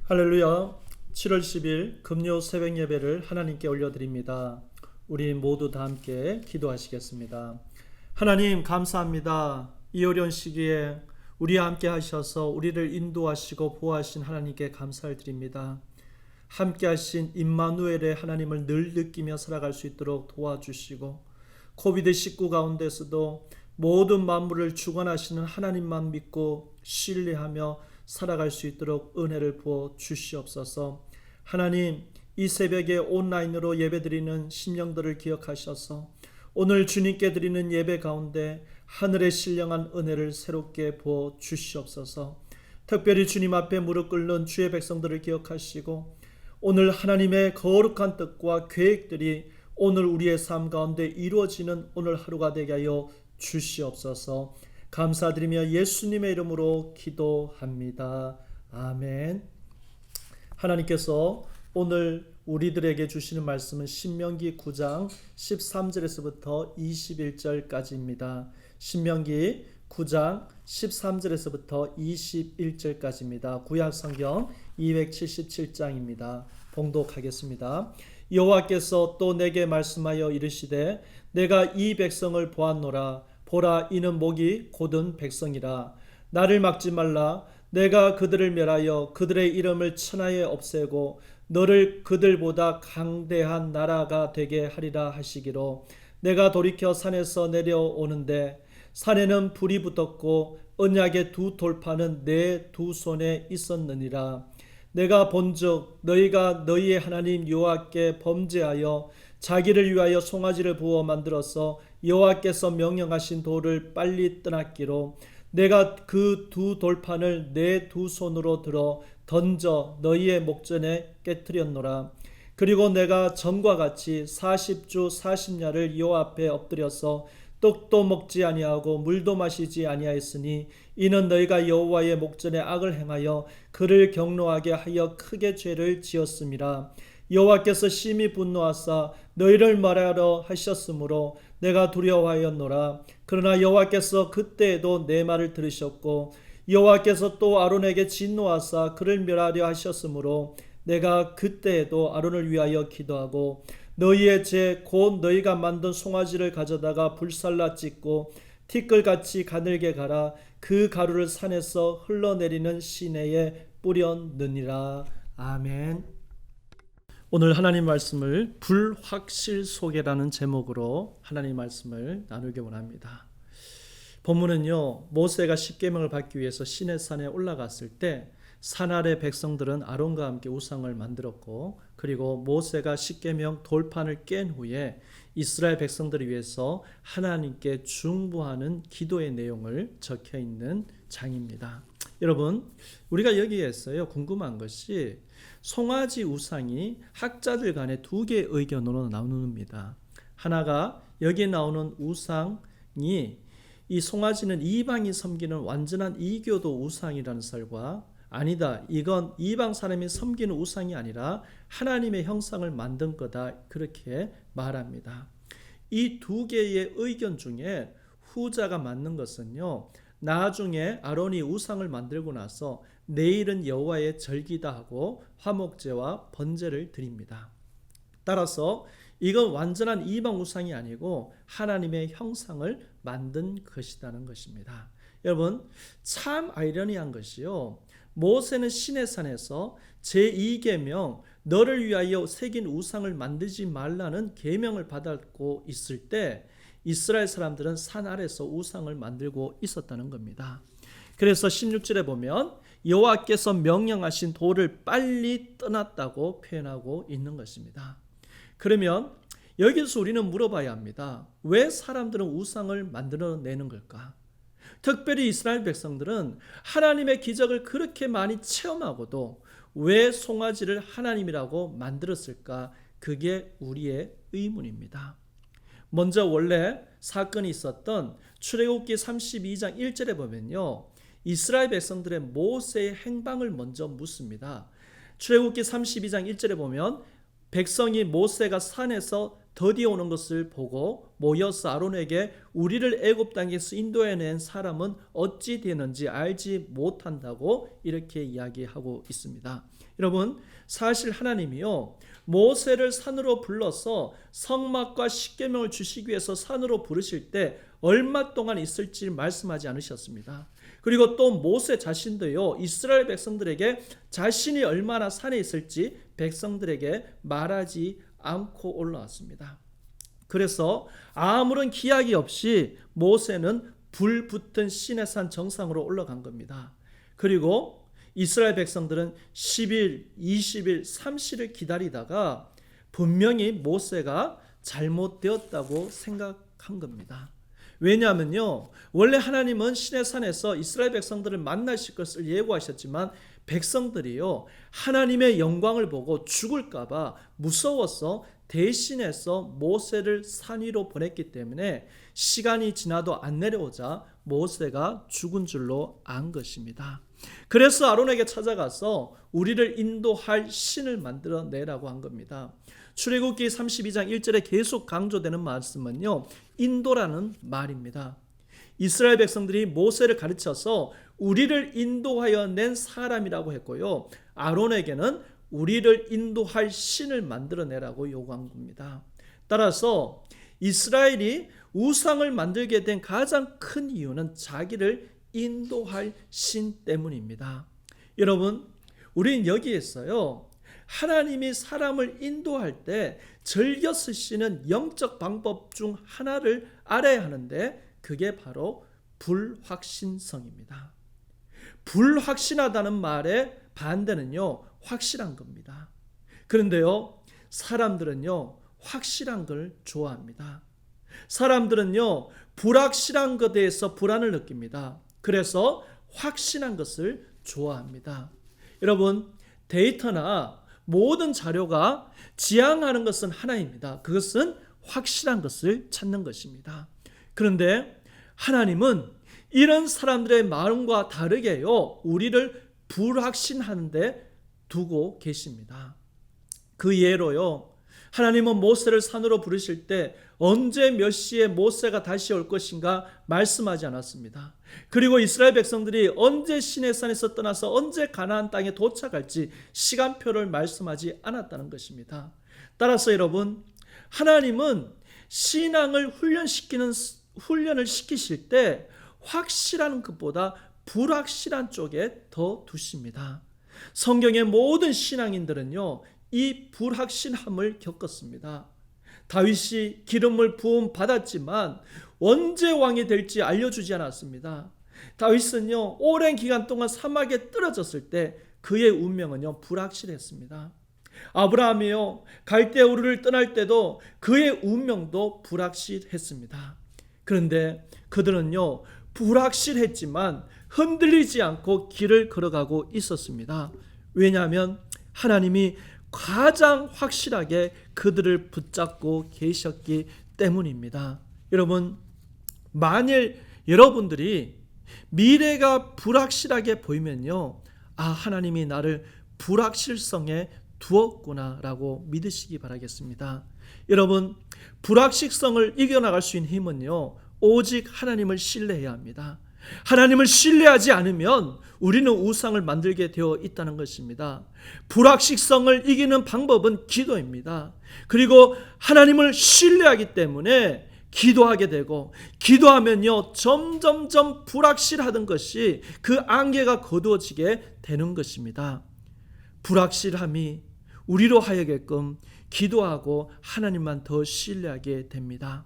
할렐루야. 7월 10일 금요 새벽 예배를 하나님께 올려드립니다. 우리 모두 다 함께 기도하시겠습니다. 하나님 감사합니다. 이 어려운 시기에 우리와 함께 하셔서 우리를 인도하시고 보호하신 하나님께 감사를 드립니다. 함께 하신 임마누엘의 하나님을 늘 느끼며 살아갈 수 있도록 도와주시고, 코비드19 가운데서도 모든 만물을 주관하시는 하나님만 믿고 신뢰하며 살아갈 수 있도록 은혜를 부어 주시옵소서. 하나님, 이 새벽에 온라인으로 예배드리는 심령들을 기억하셔서 오늘 주님께 드리는 예배 가운데 하늘의 신령한 은혜를 새롭게 부어 주시옵소서. 특별히 주님 앞에 무릎 꿇는 주의 백성들을 기억하시고, 오늘 하나님의 거룩한 뜻과 계획들이 오늘 우리의 삶 가운데 이루어지는 오늘 하루가 되게 하여 주시옵소서. 감사드리며 예수님의 이름으로 기도합니다. 아멘. 하나님께서 오늘 우리들에게 주시는 말씀은 신명기 9장 13절에서부터 21절까지입니다. 신명기 9장 13절에서부터 21절까지입니다. 구약성경 277장입니다. 봉독하겠습니다. 여호와께서 또 내게 말씀하여 이르시되 내가 이 백성을 보았노라. 보라, 이는 목이 곧은 백성이라. 나를 막지 말라. 내가 그들을 멸하여 그들의 이름을 천하에 없애고 너를 그들보다 강대한 나라가 되게 하리라 하시기로, 내가 돌이켜 산에서 내려오는데 산에는 불이 붙었고 언약의 두 돌파는 내 두 손에 있었느니라. 내가 본즉 너희가 너희의 하나님 여호와께 범죄하여 자기를 위하여 송아지를 부어 만들어서 여호와께서 명령하신 돌을 빨리 떠났기로, 내가 그 두 돌판을 내 두 손으로 들어 던져 너희의 목전에 깨뜨렸노라. 그리고 내가 전과 같이 40주 40야를 여호와 앞에 엎드려서 떡도 먹지 아니하고 물도 마시지 아니하였으니, 이는 너희가 여호와의 목전에 악을 행하여 그를 경노하게 하여 크게 죄를 지었음이라. 여호와께서 심히 분노하사 너희를 말하러 하셨으므로 내가 두려워하였노라. 그러나 여호와께서 그때에도 내 말을 들으셨고, 여호와께서 또 아론에게 진노하사 그를 멸하려 하셨으므로 내가 그때에도 아론을 위하여 기도하고, 너희의 죄 곧 너희가 만든 송아지를 가져다가 불살라 찢고 티끌같이 가늘게 갈아 그 가루를 산에서 흘러내리는 시내에 뿌렸느니라. 아멘. 오늘 하나님 말씀을 불확실 속에라는 제목으로 하나님 말씀을 나누기 원합니다. 본문은요, 모세가 십계명을 받기 위해서 시내산에 올라갔을 때 산 아래 백성들은 아론과 함께 우상을 만들었고, 그리고 모세가 십계명 돌판을 깬 후에 이스라엘 백성들을 위해서 하나님께 중보하는 기도의 내용을 적혀 있는 장입니다. 여러분, 우리가 여기에서요 궁금한 것이, 송아지 우상이 학자들 간에 두 개의 의견으로 나눕니다. 하나가 여기에 나오는 우상이, 이 송아지는 이방이 섬기는 완전한 이교도 우상이라는 설과, 아니다, 이건 이방 사람이 섬기는 우상이 아니라 하나님의 형상을 만든 거다, 그렇게 말합니다. 이 두 개의 의견 중에 후자가 맞는 것은요, 나중에 아론이 우상을 만들고 나서 내일은 여호와의 절기다 하고 화목제와 번제를 드립니다. 따라서 이건 완전한 이방 우상이 아니고 하나님의 형상을 만든 것이라는 것입니다. 여러분, 참 아이러니한 것이요, 모세는 시내산에서 제2계명 너를 위하여 새긴 우상을 만들지 말라는 계명을 받고 있을 때 이스라엘 사람들은 산 아래서 우상을 만들고 있었다는 겁니다. 그래서 16절에 보면 여호와께서 명령하신 돌을 빨리 떠났다고 표현하고 있는 것입니다. 그러면 여기서 우리는 물어봐야 합니다. 왜 사람들은 우상을 만들어내는 걸까? 특별히 이스라엘 백성들은 하나님의 기적을 그렇게 많이 체험하고도 왜 송아지를 하나님이라고 만들었을까? 그게 우리의 의문입니다. 먼저 원래 사건이 있었던 출애굽기 32장 1절에 보면요, 이스라엘 백성들의 모세의 행방을 먼저 묻습니다. 출애굽기 32장 1절에 보면 백성이 모세가 산에서 더디 오는 것을 보고 모여서 아론에게 우리를 애굽 땅에서 인도해낸 사람은 어찌 되는지 알지 못한다고 이렇게 이야기하고 있습니다. 여러분, 사실 하나님이요, 모세를 산으로 불러서 성막과 십계명을 주시기 위해서 산으로 부르실 때 얼마 동안 있을지 말씀하지 않으셨습니다. 그리고 또 모세 자신도요, 이스라엘 백성들에게 자신이 얼마나 산에 있을지 백성들에게 말하지 않고 올라왔습니다. 그래서 아무런 기약이 없이 모세는 불 붙은 시내산 정상으로 올라간 겁니다. 그리고 이스라엘 백성들은 10일, 20일, 30일을 기다리다가 분명히 모세가 잘못되었다고 생각한 겁니다. 왜냐하면요, 원래 하나님은 시내산에서 이스라엘 백성들을 만나실 것을 예고하셨지만 백성들이요, 하나님의 영광을 보고 죽을까봐 무서워서 대신해서 모세를 산 위로 보냈기 때문에 시간이 지나도 안 내려오자 모세가 죽은 줄로 안 것입니다. 그래서 아론에게 찾아가서 우리를 인도할 신을 만들어내라고 한 겁니다. 출애굽기 32장 1절에 계속 강조되는 말씀은요, 인도라는 말입니다. 이스라엘 백성들이 모세를 가르쳐서 우리를 인도하여 낸 사람이라고 했고요, 아론에게는 우리를 인도할 신을 만들어내라고 요구한 겁니다. 따라서 이스라엘이 우상을 만들게 된 가장 큰 이유는 자기를 인도할 신 때문입니다. 여러분, 우린 여기에서요, 하나님이 사람을 인도할 때 즐겨 쓰시는 영적 방법 중 하나를 알아야 하는데 그게 바로 불확신성입니다. 불확신하다는 말의 반대는요, 확실한 겁니다. 그런데요, 사람들은요, 확실한 걸 좋아합니다. 사람들은요, 불확실한 것에 대해서 불안을 느낍니다. 그래서 확신한 것을 좋아합니다. 여러분, 데이터나 모든 자료가 지향하는 것은 하나입니다. 그것은 확실한 것을 찾는 것입니다. 그런데 하나님은 이런 사람들의 마음과 다르게요, 우리를 불확신하는 데 두고 계십니다. 그 예로요, 하나님은 모세를 산으로 부르실 때 언제 몇 시에 모세가 다시 올 것인가 말씀하지 않았습니다. 그리고 이스라엘 백성들이 언제 시내산에서 떠나서 언제 가나안 땅에 도착할지 시간표를 말씀하지 않았다는 것입니다. 따라서 여러분, 하나님은 신앙을 훈련을 시키실 때 확실한 것보다 불확실한 쪽에 더 두십니다. 성경의 모든 신앙인들은요, 이 불확실함을 겪었습니다. 다윗이 기름을 부음 받았지만 언제 왕이 될지 알려주지 않았습니다. 다윗은요, 오랜 기간 동안 사막에 떨어졌을 때 그의 운명은요, 불확실했습니다. 아브라함이요, 갈대우르를 떠날 때도 그의 운명도 불확실했습니다. 그런데 그들은요, 불확실했지만 흔들리지 않고 길을 걸어가고 있었습니다. 왜냐하면 하나님이 가장 확실하게 그들을 붙잡고 계셨기 때문입니다. 여러분, 만일 여러분들이 미래가 불확실하게 보이면요, 아, 하나님이 나를 불확실성에 두었구나 라고 믿으시기 바라겠습니다. 여러분, 불확실성을 이겨나갈 수 있는 힘은요, 오직 하나님을 신뢰해야 합니다. 하나님을 신뢰하지 않으면 우리는 우상을 만들게 되어 있다는 것입니다. 불확실성을 이기는 방법은 기도입니다. 그리고 하나님을 신뢰하기 때문에 기도하게 되고, 기도하면요, 점점점 불확실하던 것이 그 안개가 거두어지게 되는 것입니다. 불확실함이 우리로 하여금 기도하고 하나님만 더 신뢰하게 됩니다.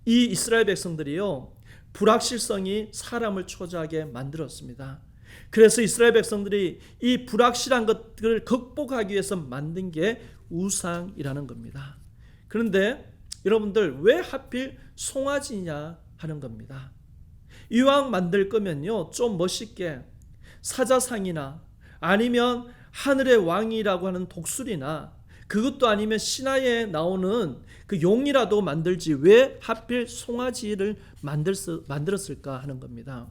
이 이스라엘 백성들이요, 불확실성이 사람을 초조하게 만들었습니다. 그래서 이스라엘 백성들이 이 불확실한 것들을 극복하기 위해서 만든 게 우상이라는 겁니다. 그런데 여러분들, 왜 하필 송아지냐 하는 겁니다. 이왕 만들 거면요, 좀 멋있게 사자상이나 아니면 하늘의 왕이라고 하는 독수리나, 그것도 아니면 신화에 나오는 그 용이라도 만들지 왜 하필 송아지를 만들었을까 하는 겁니다.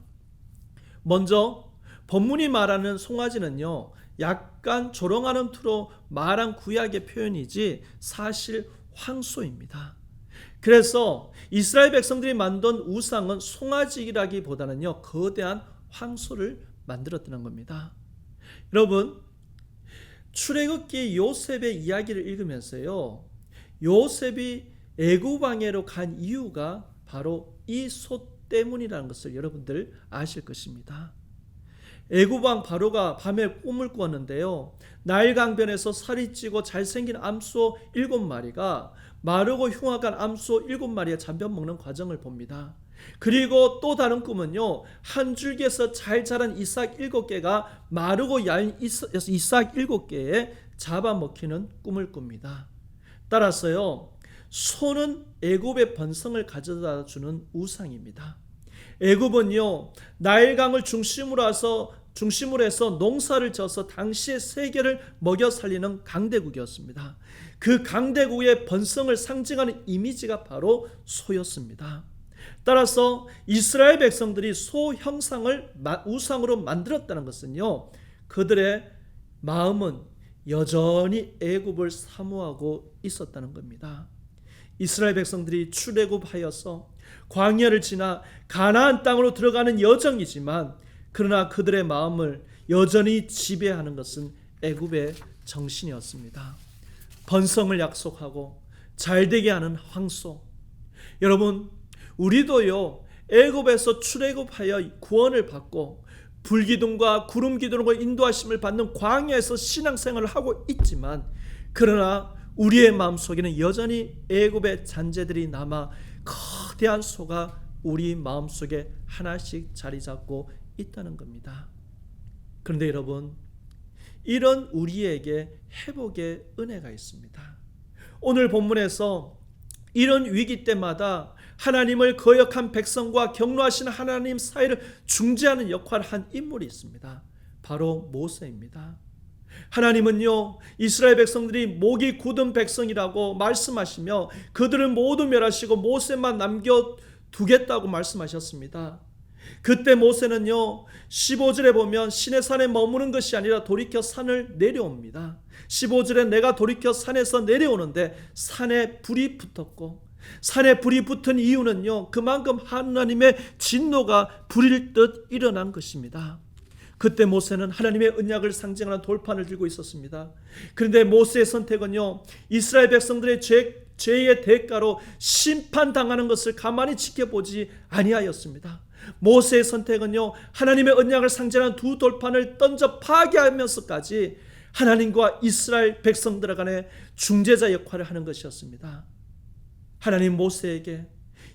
먼저 본문이 말하는 송아지는요, 약간 조롱하는 투로 말한 구약의 표현이지 사실 황소입니다. 그래서 이스라엘 백성들이 만든 우상은 송아지라기보다는요, 거대한 황소를 만들었다는 겁니다. 여러분, 출애굽기 요셉의 이야기를 읽으면서요, 요셉이 애굽 왕에로 간 이유가 바로 이 소 때문이라는 것을 여러분들 아실 것입니다. 애굽 왕 바로가 밤에 꿈을 꾸었는데요, 나일 강변에서 살이 찌고 잘생긴 암소 7마리가 마르고 흉악한 암소 7마리에 잡혀먹는 과정을 봅니다. 그리고 또 다른 꿈은요, 한 줄기에서 잘 자란 이삭 7개가 마르고 야인 이삭 7개에 잡아먹히는 꿈을 꿉니다. 따라서요, 소는 애굽의 번성을 가져다 주는 우상입니다. 애굽은요, 나일강을 중심으로 해서 농사를 져서 당시의 세계를 먹여 살리는 강대국이었습니다. 그 강대국의 번성을 상징하는 이미지가 바로 소였습니다. 따라서 이스라엘 백성들이 소 형상을 우상으로 만들었다는 것은요, 그들의 마음은 여전히 애굽을 사모하고 있었다는 겁니다. 이스라엘 백성들이 출애굽하여서 광야를 지나 가나안 땅으로 들어가는 여정이지만, 그러나 그들의 마음을 여전히 지배하는 것은 애굽의 정신이었습니다. 번성을 약속하고 잘되게 하는 황소. 여러분, 우리도요, 애굽에서 출애굽하여 구원을 받고 불기둥과 구름기둥으로 인도하심을 받는 광야에서 신앙생활을 하고 있지만, 그러나 우리의 마음속에는 여전히 애굽의 잔재들이 남아 거대한 소가 우리 마음속에 하나씩 자리 잡고 있다는 겁니다. 그런데 여러분, 이런 우리에게 회복의 은혜가 있습니다. 오늘 본문에서 이런 위기 때마다 하나님을 거역한 백성과 경노하신 하나님 사이를 중재하는 역할을 한 인물이 있습니다. 바로 모세입니다. 하나님은요, 이스라엘 백성들이 목이 굳은 백성이라고 말씀하시며 그들을 모두 멸하시고 모세만 남겨두겠다고 말씀하셨습니다. 그때 모세는요, 15절에 보면 시내산에 머무는 것이 아니라 돌이켜 산을 내려옵니다. 15절에 내가 돌이켜 산에서 내려오는데 산에 불이 붙었고, 산에 불이 붙은 이유는요, 그만큼 하나님의 진노가 불일 듯 일어난 것입니다. 그때 모세는 하나님의 언약을 상징하는 돌판을 들고 있었습니다. 그런데 모세의 선택은요, 이스라엘 백성들의 죄의 대가로 심판당하는 것을 가만히 지켜보지 아니하였습니다. 모세의 선택은요, 하나님의 언약을 상징하는 두 돌판을 던져 파괴하면서까지 하나님과 이스라엘 백성들 간의 중재자 역할을 하는 것이었습니다. 하나님 모세에게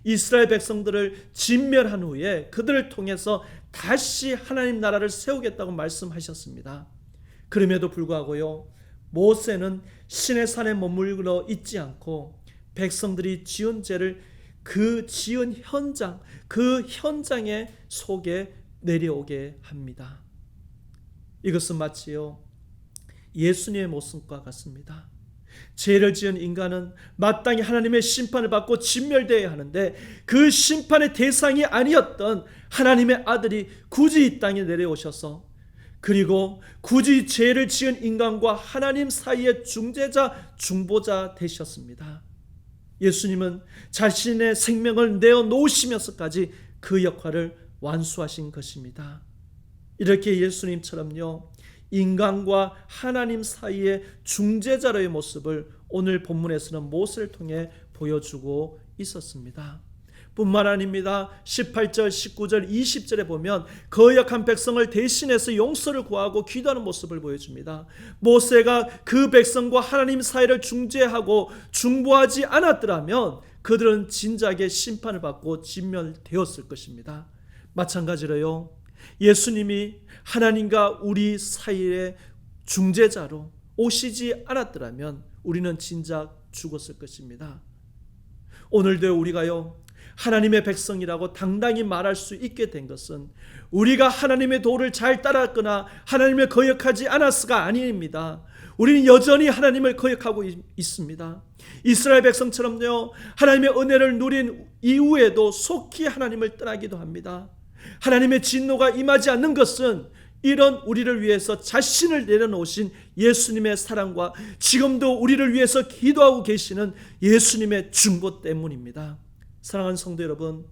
이스라엘 백성들을 진멸한 후에 그들을 통해서 다시 하나님 나라를 세우겠다고 말씀하셨습니다. 그럼에도 불구하고요, 모세는 시내산에 머물러 있지 않고 백성들이 지은 죄를 그 지은 현장, 그 현장의 속에 내려오게 합니다. 이것은 마치요, 예수님의 모습과 같습니다. 죄를 지은 인간은 마땅히 하나님의 심판을 받고 진멸되어야 하는데, 그 심판의 대상이 아니었던 하나님의 아들이 굳이 이 땅에 내려오셔서, 그리고 굳이 죄를 지은 인간과 하나님 사이의 중재자, 중보자 되셨습니다. 예수님은 자신의 생명을 내어놓으시면서까지 그 역할을 완수하신 것입니다. 이렇게 예수님처럼요, 인간과 하나님 사이의 중재자로의 모습을 오늘 본문에서는 모세를 통해 보여주고 있었습니다. 뿐만 아닙니다. 18절, 19절, 20절에 보면 거역한 백성을 대신해서 용서를 구하고 기도하는 모습을 보여줍니다. 모세가 그 백성과 하나님 사이를 중재하고 중보하지 않았더라면 그들은 진작에 심판을 받고 진멸되었을 것입니다. 마찬가지로요, 예수님이 하나님과 우리 사이의 중재자로 오시지 않았더라면 우리는 진작 죽었을 것입니다. 오늘도 우리가요, 하나님의 백성이라고 당당히 말할 수 있게 된 것은 우리가 하나님의 도를 잘 따랐거나 하나님을 거역하지 않았을까 아닙니다. 우리는 여전히 하나님을 거역하고 있습니다. 이스라엘 백성처럼요, 하나님의 은혜를 누린 이후에도 속히 하나님을 떠나기도 합니다. 하나님의 진노가 임하지 않는 것은 이런 우리를 위해서 자신을 내려놓으신 예수님의 사랑과 지금도 우리를 위해서 기도하고 계시는 예수님의 중보 때문입니다. 사랑하는 성도 여러분,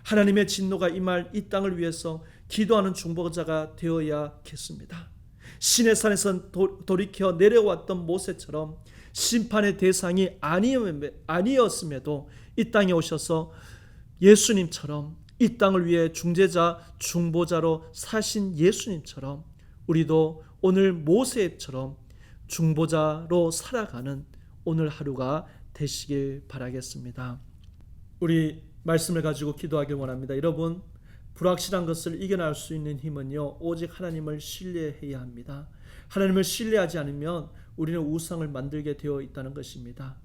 하나님의 진노가 임할 이 땅을 위해서 기도하는 중보자가 되어야겠습니다. 시내산에서 돌이켜 내려왔던 모세처럼 심판의 대상이 아니었음에도 이 땅에 오셔서 예수님처럼 이 땅을 위해 중재자, 중보자로 사신 예수님처럼 우리도 오늘 모세처럼 중보자로 살아가는 오늘 하루가 되시길 바라겠습니다. 우리 말씀을 가지고 기도하길 원합니다. 여러분, 불확실한 것을 이겨낼 수 있는 힘은요, 오직 하나님을 신뢰해야 합니다. 하나님을 신뢰하지 않으면 우리는 우상을 만들게 되어 있다는 것입니다.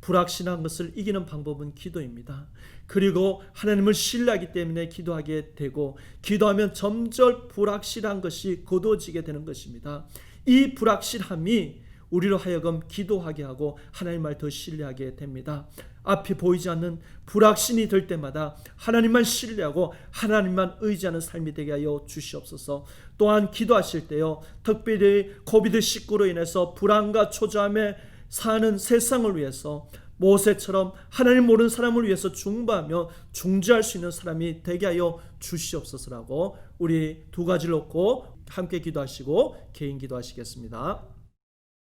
불확실한 것을 이기는 방법은 기도입니다. 그리고 하나님을 신뢰하기 때문에 기도하게 되고, 기도하면 점점 불확실한 것이 거둬지게 되는 것입니다. 이 불확실함이 우리로 하여금 기도하게 하고 하나님을 더 신뢰하게 됩니다. 앞이 보이지 않는 불확신이 될 때마다 하나님만 신뢰하고 하나님만 의지하는 삶이 되게 하여 주시옵소서. 또한 기도하실 때요, 특별히 코비드19로 인해서 불안과 초조함에 사는 세상을 위해서 모세처럼 하나님 모르는 사람을 위해서 중보하며 중재할 수 있는 사람이 되게 하여 주시옵소서라고 우리 두 가지를 놓고 함께 기도하시고 개인 기도하시겠습니다.